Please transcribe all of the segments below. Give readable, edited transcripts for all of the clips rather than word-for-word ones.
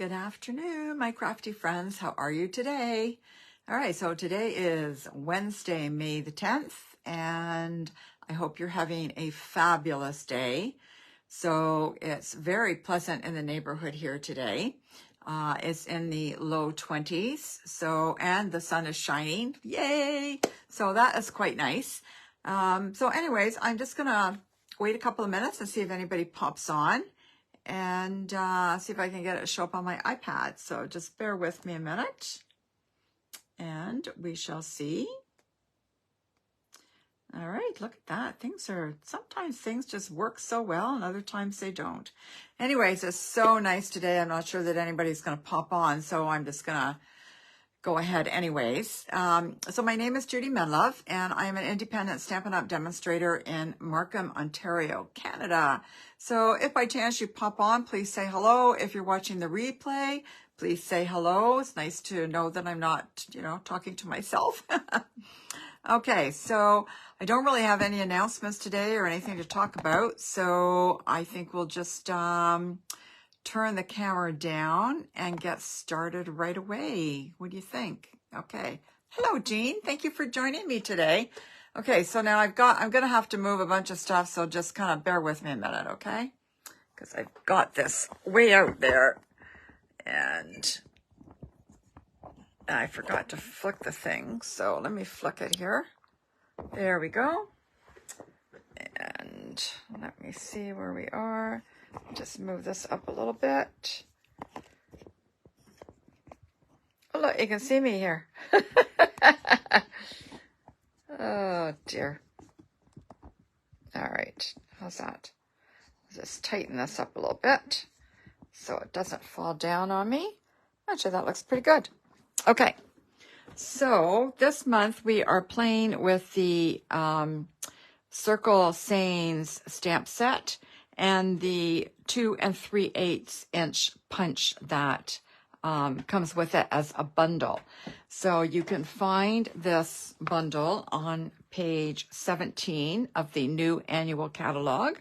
Good afternoon, my crafty friends. How are you today? All right, so today is Wednesday, May the 10th, and I hope you're having a fabulous day. So it's very pleasant in the neighborhood here today. It's in the low 20s, and the sun is shining. Yay! So that is quite nice. So anyways, I'm just gonna wait a couple of minutes and see if anybody pops on, and see if I can get it to show up on my iPad. So just bear with me a minute and we shall see. All right, look at that. Sometimes things just work so well and other times they don't. Anyways, it's so nice today. I'm not sure that anybody's going to pop on, so I'm just going to go ahead anyways. So my name is Judy Menlove, and I am an independent Stampin' Up! Demonstrator in Markham, Ontario, Canada. So if by chance you pop on, please say hello. If you're watching the replay, please say hello. It's nice to know that I'm not, talking to myself. Okay, so I don't really have any announcements today or anything to talk about, so I think we'll just turn the camera down and get started right away. What do you think? Okay. Hello, Jean. Thank you for joining me today. Okay, so now I'm going to have to move a bunch of stuff, so just kind of bear with me a minute, okay? Because I've got this way out there, and I forgot to flick the thing, so let me flick it here. There we go. And let me see where we are. Just move this up a little bit. Oh, look, you can see me here. Oh, dear. All right, how's that? Just tighten this up a little bit so it doesn't fall down on me. Actually, that looks pretty good. Okay, so this month we are playing with the Circle Sayings stamp set and the 2 3/8 inch punch that comes with it as a bundle. So you can find this bundle on page 17 of the new annual catalog.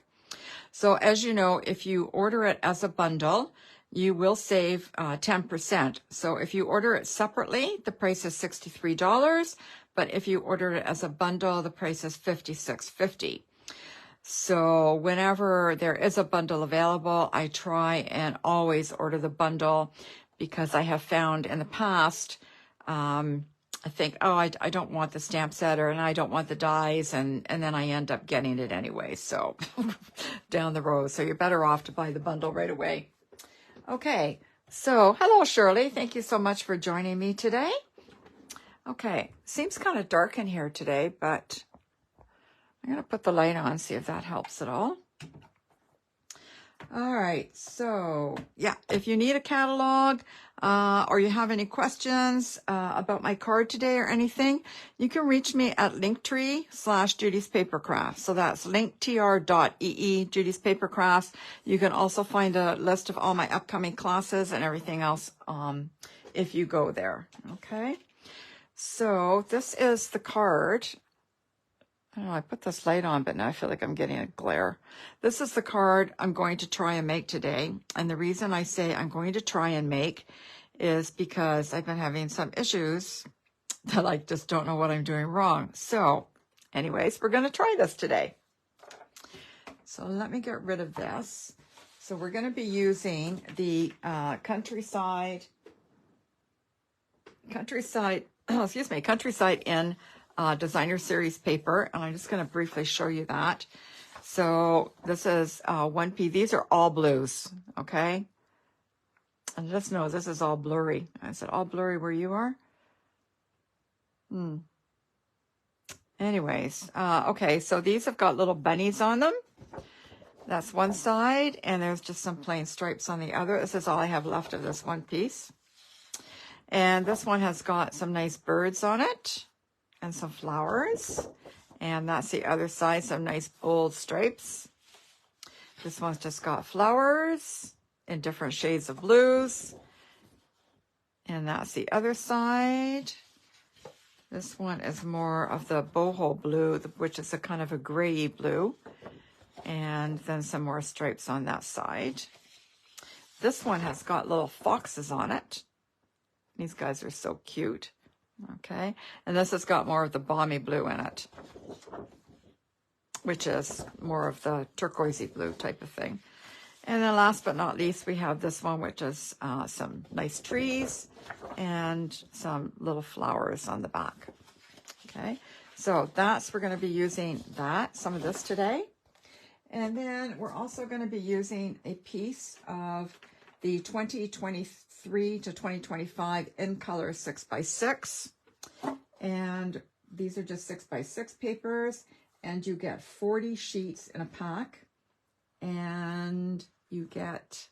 So as you know, if you order it as a bundle, you will save 10%. So if you order it separately, the price is $63. But if you order it as a bundle, the price is $56.50. So whenever there is a bundle available, I try and always order the bundle, because I have found in the past, I think, oh, I don't want the stamp set, and I don't want the dies, and then I end up getting it anyway, so down the road. So you're better off to buy the bundle right away. Okay, so hello, Shirley. Thank you so much for joining me today. Okay, seems kind of dark in here today, but I'm going to put the light on, see if that helps at all. All right, so yeah, if you need a catalog or you have any questions about my card today or anything, you can reach me at linktree/Judy's Papercraft. So that's linktr.ee, Judy's Papercrafts. You can also find a list of all my upcoming classes and everything else if you go there. Okay, so this is the card. I don't know, I put this light on, but now I feel like I'm getting a glare. This is the card I'm going to try and make today. And the reason I say I'm going to try and make is because I've been having some issues that I just don't know what I'm doing wrong. So anyways, we're going to try this today. So let me get rid of this. So we're going to be using the Countryside Inn Designer Series paper, and I'm just going to briefly show you that. So this is 1P. These are all blues, okay? And just know this is all blurry. I said all blurry where you are? Anyways, okay, so these have got little bunnies on them. That's one side, and there's just some plain stripes on the other. This is all I have left of this one piece. And this one has got some nice birds on it and some flowers, and that's the other side, some nice bold stripes. This one's just got flowers in different shades of blues, and that's the other side. This one is more of the Boho Blue, which is a kind of a gray blue, and then some more stripes on that side. This one has got little foxes on it. These guys are so cute. Okay, and this has got more of the balmy blue in it, which is more of the turquoisey blue type of thing. And then last but not least, we have this one, which is some nice trees and some little flowers on the back. Okay, so we're going to be using some of this today. And then we're also going to be using a piece of the 2023 to 2025 In Color 6x6. And these are just 6x6 papers. And you get 40 sheets in a pack. And you get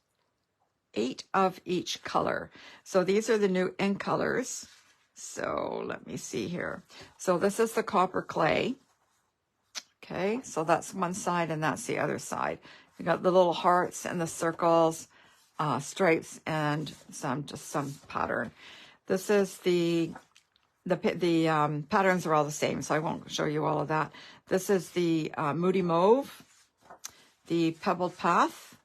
8 of each color. So these are the new In Colors. So let me see here. So this is the copper clay. Okay, so that's one side and that's the other side. You got the little hearts and the circles, stripes, and some pattern. This is the patterns are all the same, so I won't show you all of that. This is the Moody Mauve, the Pebbled Path,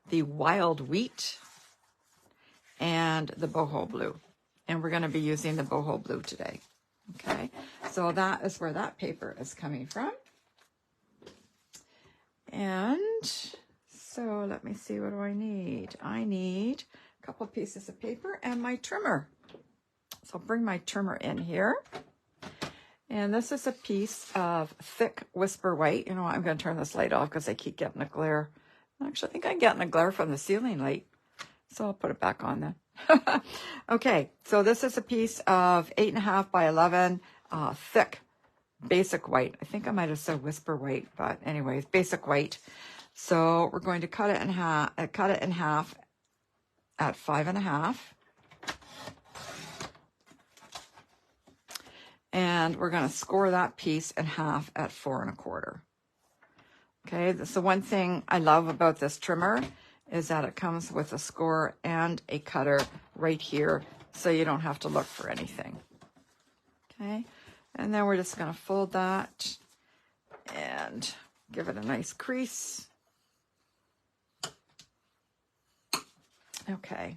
the Wild Wheat, and the Boho Blue. And we're going to be using the Boho Blue today. Okay, so that is where that paper is coming from. And so let me see, what do I need? I need a couple pieces of paper and my trimmer. So I'll bring my trimmer in here. And this is a piece of thick Whisper White. You know what, I'm going to turn this light off because I keep getting a glare. Actually, I think I'm getting a glare from the ceiling light. So I'll put it back on then. Okay, so this is a piece of 8.5 by 11 thick basic white. I think I might have said Whisper White, but anyways, basic white. So we're going to cut it in half at 5.5. And we're going to score that piece in half at 4 1/4. Okay, that's the one thing I love about this trimmer, is that it comes with a score and a cutter right here, so you don't have to look for anything. Okay, and then we're just going to fold that and give it a nice crease. Okay,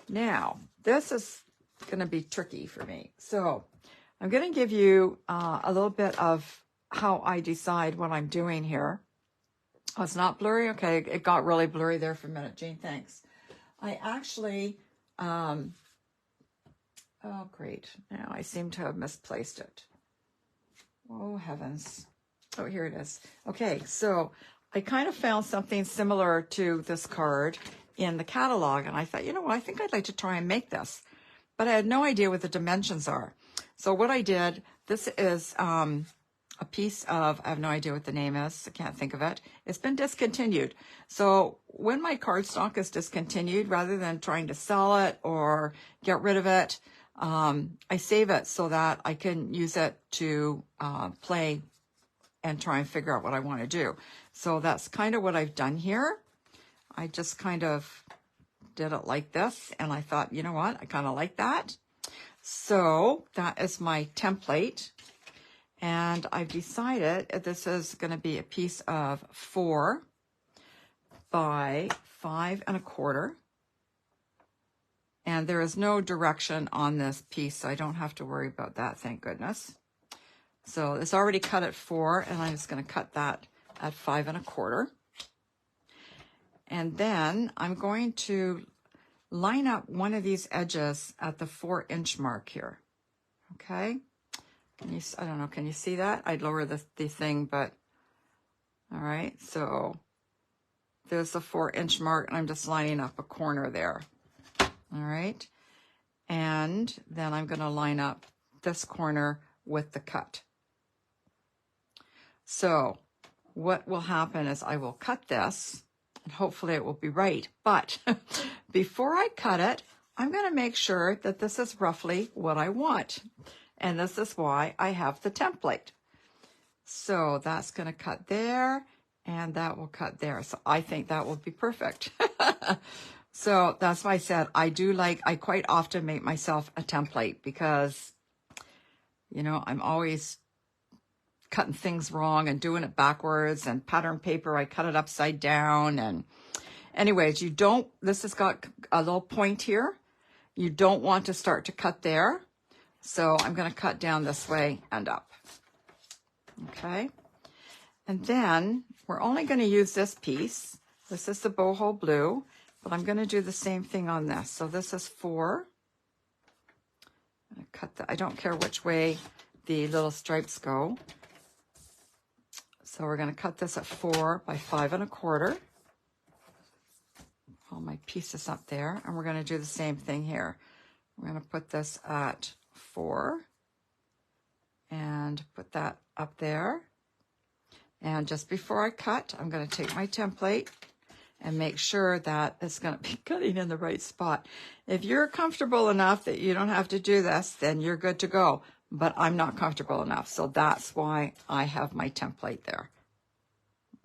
now this is going to be tricky for me. So I'm going to give you a little bit of how I decide what I'm doing here. Oh, it's not blurry? Okay, it got really blurry there for a minute. Jane, thanks. I actually, oh, great. Now I seem to have misplaced it. Oh, heavens. Oh, here it is. Okay, so I kind of found something similar to this card in the catalog, and I thought, you know what, I think I'd like to try and make this. But I had no idea what the dimensions are. So what I did, this is a piece of, I have no idea what the name is, I can't think of it. It's been discontinued. So when my cardstock is discontinued, rather than trying to sell it or get rid of it, I save it so that I can use it to play and try and figure out what I want to do. So that's kind of what I've done here. I just kind of did it like this, and I thought, you know what, I kind of like that. So that is my template. And I've decided this is going to be a piece of 4 by 5 1/4. And there is no direction on this piece, so I don't have to worry about that, thank goodness. So it's already cut at 4, and I'm just going to cut that at 5 1/4. And then I'm going to line up one of these edges at the 4-inch mark here. Okay? I don't know, can you see that? I'd lower the thing, but all right, so there's the 4-inch mark, and I'm just lining up a corner there. All right, and then I'm going to line up this corner with the cut. So what will happen is I will cut this, and hopefully it will be right. But before I cut it, I'm going to make sure that this is roughly what I want. And this is why I have the template. So that's going to cut there, and that will cut there. So I think that will be perfect. So that's why I said I quite often make myself a template because, you know, I'm always cutting things wrong and doing it backwards, and pattern paper, I cut it upside down. And anyways, this has got a little point here. You don't want to start to cut there. So I'm going to cut down this way and up. Okay. And then we're only going to use this piece. This is the Boho Blue, but I'm going to do the same thing on this. So this is 4. I'm going to cut I don't care which way the little stripes go. So we're going to cut this at 4 by 5 1/4. All my pieces up there. And we're going to do the same thing here. We're going to put this at 4 and put that up there. And just before I cut, I'm going to take my template and make sure that it's going to be cutting in the right spot. If you're comfortable enough that you don't have to do this, then you're good to go. But I'm not comfortable enough, so that's why I have my template there.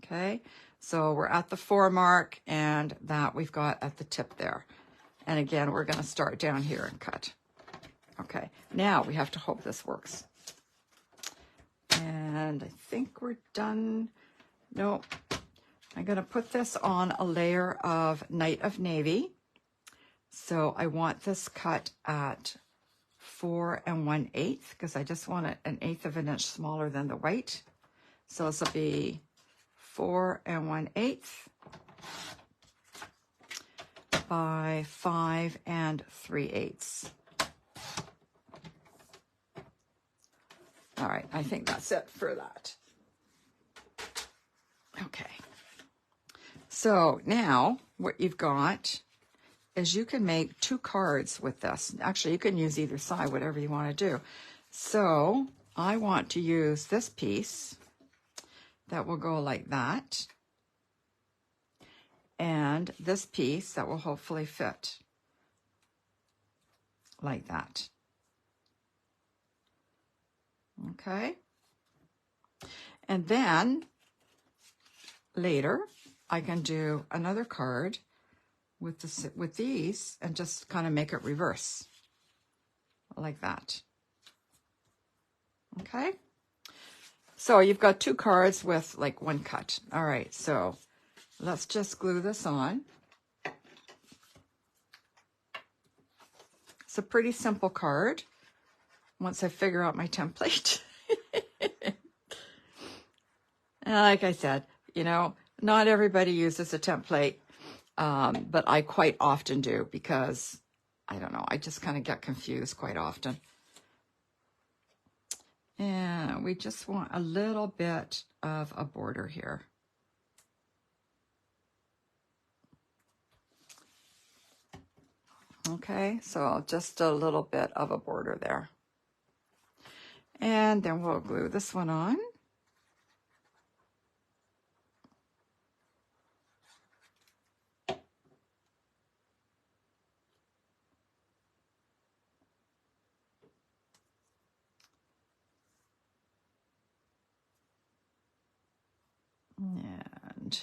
Okay, so we're at the 4 mark, and that we've got at the tip there. And again, we're going to start down here and cut. Okay, now we have to hope this works. And I think we're done. No, I'm going to put this on a layer of Night of Navy. So I want this cut at 4 1/8 because I just want it 1/8 of an inch smaller than the white. So this will be 4 1/8 by 5 3/8. All right, I think that's it for that. Okay. So now what you've got is you can make 2 cards with this. Actually, you can use either side, whatever you want to do. So I want to use this piece that will go like that. And this piece that will hopefully fit like that. Okay. And then later I can do another card with these and just kind of make it reverse like that. Okay. So you've got 2 cards with like 1 cut. All right. So let's just glue this on. It's a pretty simple card once I figure out my template. And like I said, you know, not everybody uses a template, but I quite often do because, I don't know, I just kind of get confused quite often. And we just want a little bit of a border here. Okay, so just a little bit of a border there. And then we'll glue this one on. And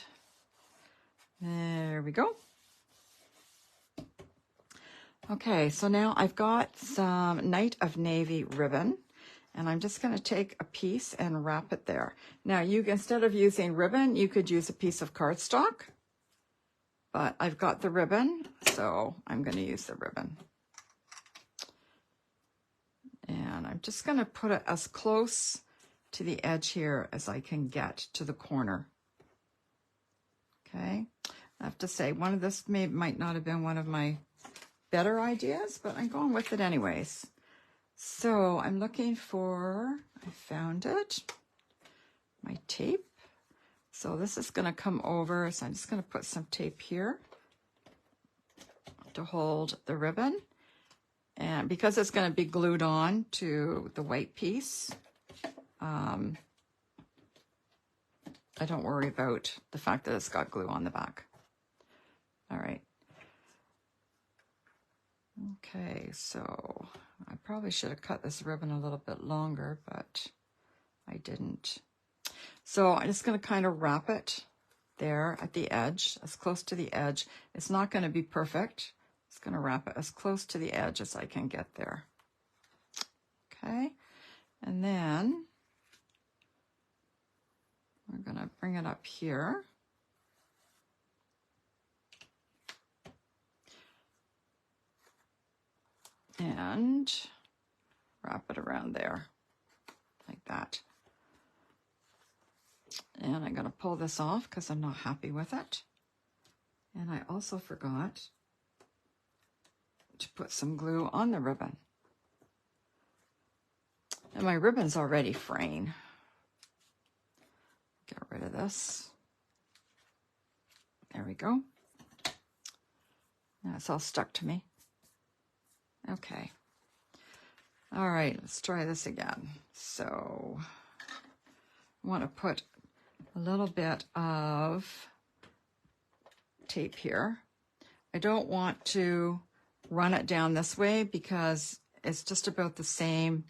there we go. Okay, so now I've got some Night of Navy ribbon, and I'm just going to take a piece and wrap it there. Now, instead of using ribbon, you could use a piece of cardstock, but I've got the ribbon, so I'm going to use the ribbon. And I'm just going to put it as close to the edge here as I can get to the corner. Okay, I have to say, this might not have been one of my better ideas, but I'm going with it anyways. So I'm looking for, I found it, my tape. So this is going to come over, so I'm just going to put some tape here to hold the ribbon. And because it's going to be glued on to the white piece, I don't worry about the fact that it's got glue on the back. All right. Okay, so I probably should have cut this ribbon a little bit longer, but I didn't. So I'm just going to kind of wrap it there at the edge, as close to the edge. It's not going to be perfect. It's going to wrap it as close to the edge as I can get there. Okay, and then we're going to bring it up here. And wrap it around there, like that. And I'm going to pull this off because I'm not happy with it. And I also forgot to put some glue on the ribbon. And my ribbon's already fraying. Get rid of this. There we go. Now it's all stuck to me. Okay. All right, let's try this again. So I want to put a little bit of tape here. I don't want to run it down this way because it's just about the same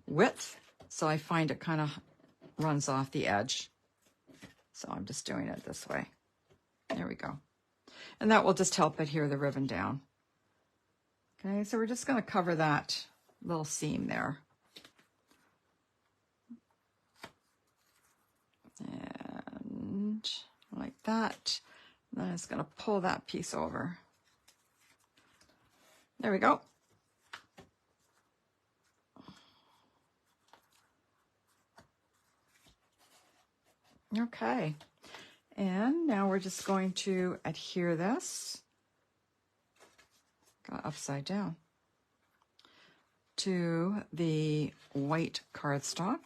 width. So I find it kind of runs off the edge. So I'm just doing it this way. There we go. And that will just help adhere the ribbon down. Okay, so we're just going to cover that little seam there. And like that. Then it's going to pull that piece over. There we go. Okay, and now we're just going to adhere this, got upside down, to the white cardstock.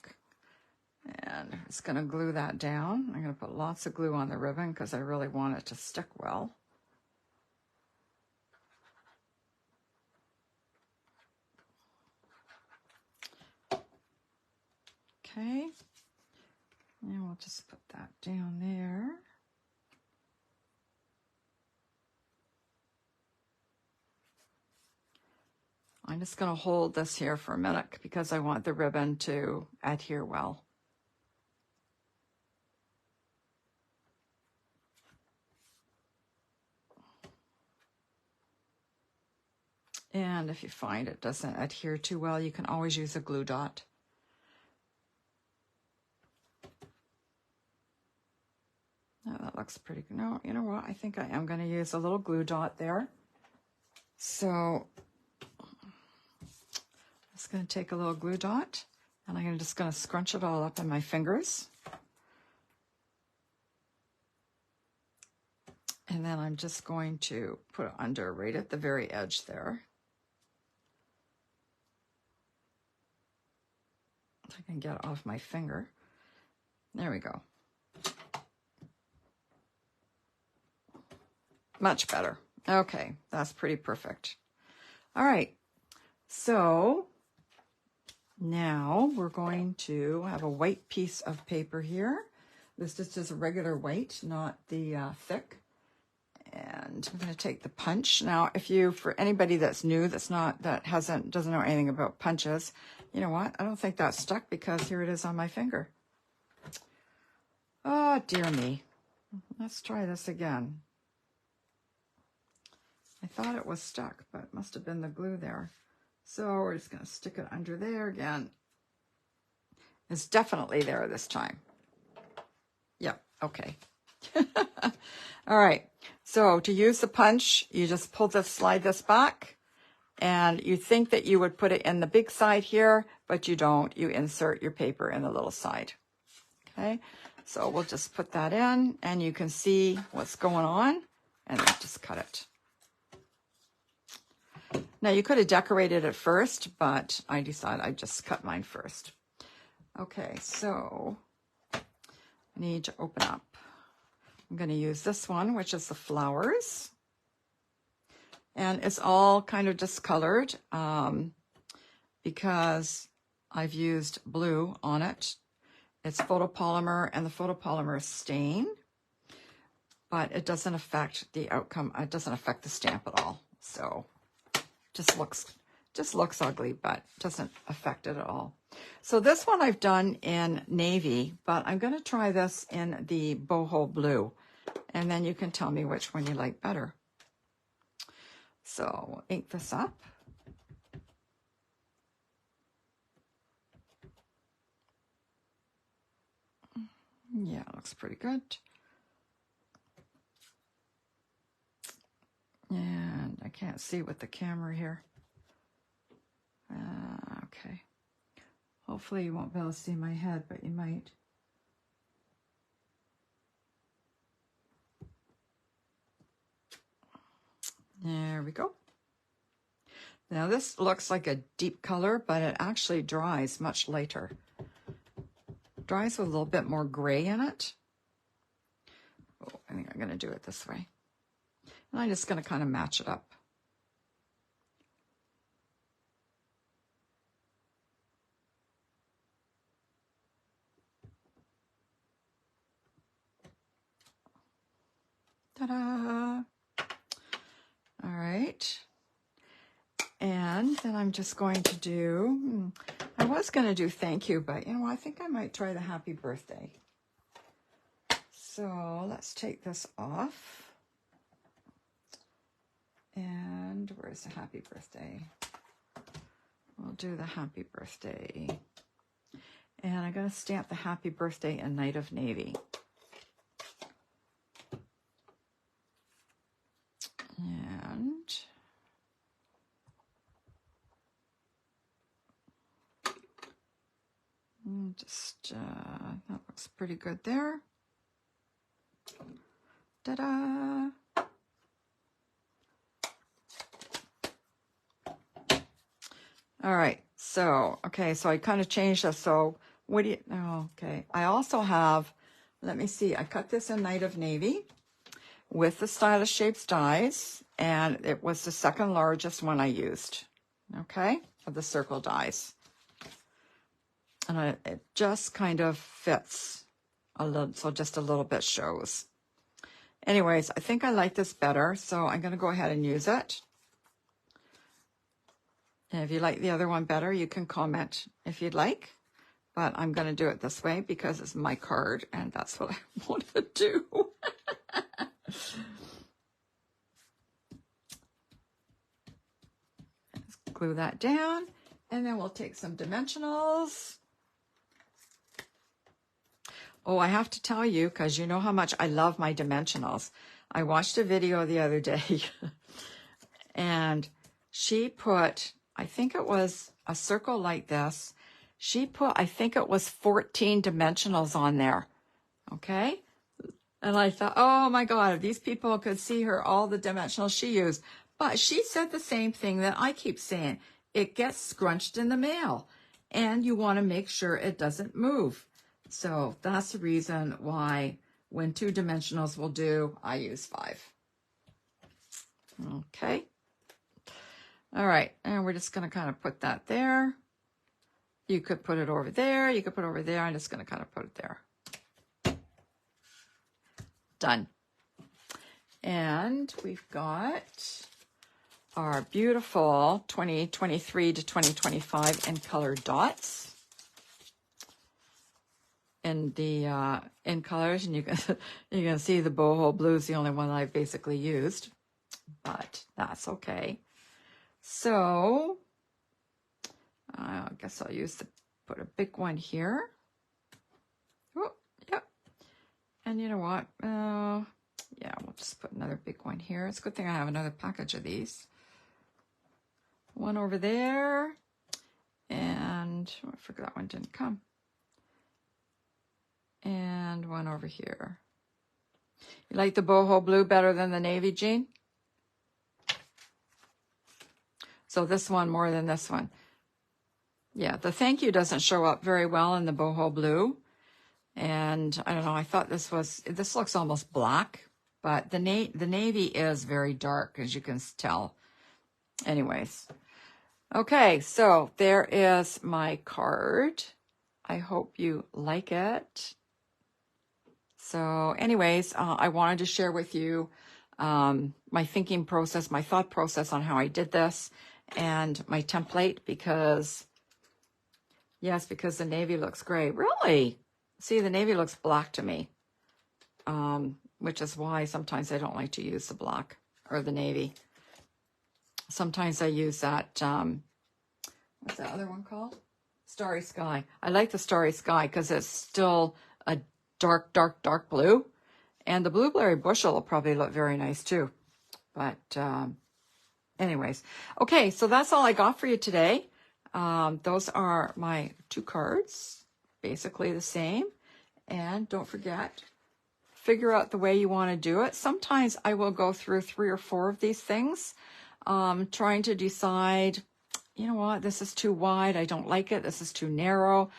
And I'm just going to glue that down. I'm going to put lots of glue on the ribbon because I really want it to stick well. Okay, and we'll just put that down there. I'm just going to hold this here for a minute because I want the ribbon to adhere well. And if you find it doesn't adhere too well, you can always use a glue dot. Oh, that looks pretty good. No, you know what? I think I am going to use a little glue dot there. So I'm just going to take a little glue dot and I'm just going to scrunch it all up in my fingers. And then I'm just going to put it under right at the very edge there. If I can get it off my finger. There we go. Much better. Okay, that's pretty perfect. All right, so now we're going to have a white piece of paper here. This just is a regular white, not the thick. And I'm going to take the punch. Now, if you, for anybody that's new, doesn't know anything about punches, you know what? I don't think that's stuck because here it is on my finger. Oh, dear me. Let's try this again. I thought it was stuck, but it must have been the glue there. So we're just going to stick it under there again. It's definitely there this time. Yep, okay. All right, so to use the punch, you just pull this, slide this back, and you think that you would put it in the big side here, but you don't. You insert your paper in the little side. Okay, so we'll just put that in, and you can see what's going on, and then just cut it. Now, you could have decorated it first, but I decided I'd just cut mine first. Okay, so I need to open up. I'm going to use this one, which is the flowers. And it's all kind of discolored because I've used blue on it. It's photopolymer, and the photopolymer is stain, but it doesn't affect the outcome. It doesn't affect the stamp at all. So just looks ugly, but doesn't affect it at all. So this one I've done in navy, but I'm going to try this in the Boho Blue, and then you can tell me which one you like better. So we'll ink this up. Yeah, it looks pretty good. And I can't see with the camera here. Okay. Hopefully you won't be able to see my head, but you might. There we go. Now this looks like a deep color, but it actually dries much lighter. Dries with a little bit more gray in it. Oh, I think I'm going to do it this way. And I'm just going to kind of match it up. Ta-da! All right. And then I'm just going to do, I was going to do thank you, but you know, I think I might try the happy birthday. So let's take this off. And where's the happy birthday? We'll do the happy birthday. And I'm going to stamp the happy birthday in Night of Navy. And just, that looks pretty good there. Ta-da! All right, so, okay, so I kind of changed this. So what do you, oh, okay. I also have, let me see, I cut this in Night of Navy with the Stylish Shapes dies, and it was the second largest one I used, okay, of the circle dies. And it just kind of fits a little, so just a little bit shows. Anyways, I think I like this better, so I'm going to go ahead and use it. And if you like the other one better, you can comment if you'd like. But I'm going to do it this way because it's my card, and that's what I want to do. Let's glue that down, and then we'll take some dimensionals. Oh, I have to tell you, because you know how much I love my dimensionals. I watched a video the other day, and she put, I think it was a circle like this. She put, I think it was 14 dimensionals on there, okay? And I thought, oh my God, if these people could see her, all the dimensionals she used. But she said the same thing that I keep saying. It gets scrunched in the mail, and you want to make sure it doesn't move. So that's the reason why when 2 dimensionals will do, I use 5. Okay. All right, and we're just going to kind of put that there. You could put it over there. You could put it over there. I'm just going to kind of put it there. Done. And we've got our beautiful 2023 to 2025 in color dots. In the in colors, and you can see the Boho Blue is the only one that I've basically used, but that's okay. So I guess I'll put a big one here. Oh, yep. And you know what? Yeah, we'll just put another big one here. It's a good thing I have another package of these. One over there, and oh, I forgot that one didn't come. And one over here. You like the Boho Blue better than the navy, Jean? So this one more than this one. Yeah, the thank you doesn't show up very well in the Boho Blue. And I don't know, I thought this looks almost black, but the navy is very dark, as you can tell. Anyways. Okay, so there is my card. I hope you like it. So anyways, I wanted to share with you my thinking process, my thought process on how I did this, and my template, because, yes, because the navy looks gray. Really? See, the navy looks black to me, which is why sometimes I don't like to use the black or the navy. Sometimes I use that, what's that other one called? Starry Sky. I like the Starry Sky because it's still a dark, dark, dark blue. And the blueberry bushel will probably look very nice too. But anyways, okay, so that's all I got for you today. Those are my 2 cards, basically the same. And don't forget, figure out the way you want to do it. Sometimes I will go through 3 or 4 of these things, trying to decide, you know what, this is too wide, I don't like it, this is too narrow.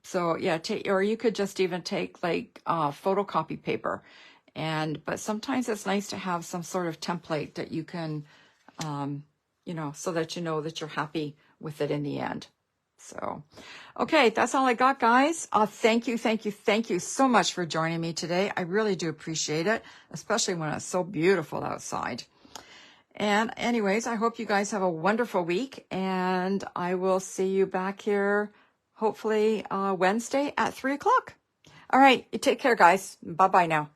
So yeah, or you could just even take like photocopy paper. But sometimes it's nice to have some sort of template that you can, you know, so that you know that you're happy with it in the end. So, okay, that's all I got, guys. Thank you so much for joining me today. I really do appreciate it, especially when it's so beautiful outside. And anyways, I hope you guys have a wonderful week, and I will see you back here hopefully Wednesday at 3 o'clock. All right, you take care, guys. Bye-bye now.